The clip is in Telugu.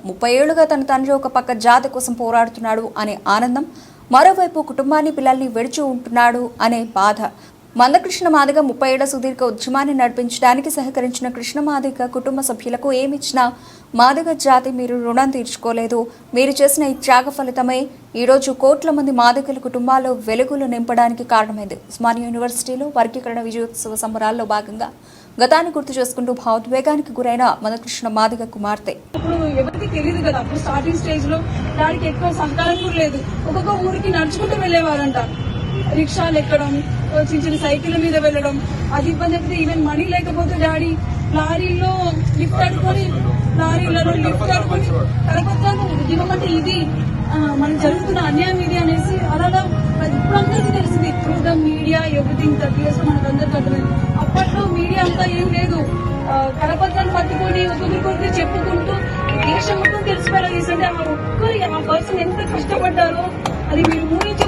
30 ఏళ్లుగా తన తండ్రి ఒక పక్క జాతి కోసం పోరాడుతున్నాడు అనే ఆనందం, మరోవైపు కుటుంబాన్ని పిల్లల్ని విడిచి ఉంటున్నాడు అనే బాధ. మందకృష్ణ మాదిగ 30 ఏళ్ల సుదీర్ఘ ఉద్యమాన్ని నడిపించడానికి సహకరించిన కృష్ణ మాదిగ కుటుంబ సభ్యులకు ఏమిచ్చినా మాదిగ జాతి మీరు రుణం తీర్చుకోలేదు. మీరు చేసిన ఈ త్యాగ ఫలితమే ఈరోజు కోట్ల మంది మాదిగల కుటుంబాల్లో వెలుగులు నింపడానికి కారణమైంది. ఉస్మానియా యూనివర్సిటీలో వర్గీకరణ విజయోత్సవ సంబరాల్లో భాగంగా గతాన్ని గుర్తు చేసుకుంటూ భావోద్వేగానికి గురైన మందకృష్ణ మాదిగ కుమార్తె. ఇప్పుడు ఎవరికి తెలియదు కదా, అప్పుడు స్టార్టింగ్ స్టేజ్ లో డాడీకి ఎక్కువ సహకారం కూడా లేదు. ఒక్కొక్క ఊరికి నడుచుకుంటూ వెళ్లేవారంట, రిక్షాలు ఎక్కడం, చిన్న చిన్న సైకిల్ మీద వెళ్ళడం, అది ఇబ్బంది అయితే ఈవెన్ మనీ లేకపోతే డాడీ లారీలో లిఫ్ట్ ఆడుకొని కరపత్రాలు ఉద్యమం అంటే ఇది మనకు జరుగుతున్న అన్యాయం ఇది అనేసి అలా ఇప్పుడు అందరికీ తెలిసింది. Through the media everything 30 years మనకు అందరికీ అర్థమైంది. అప్పట్లో మీడియా అంతా ఏం లేదు, కరపత్రాలు పట్టుకొని ఒకరికొకరికి చెప్పుకుంటూ దేశం మొత్తం తెలిసిపోయేలా చేస్తుంటే ఆ పర్సన్ ఎంత కష్టపడ్డారో అది మీరు ఊహించి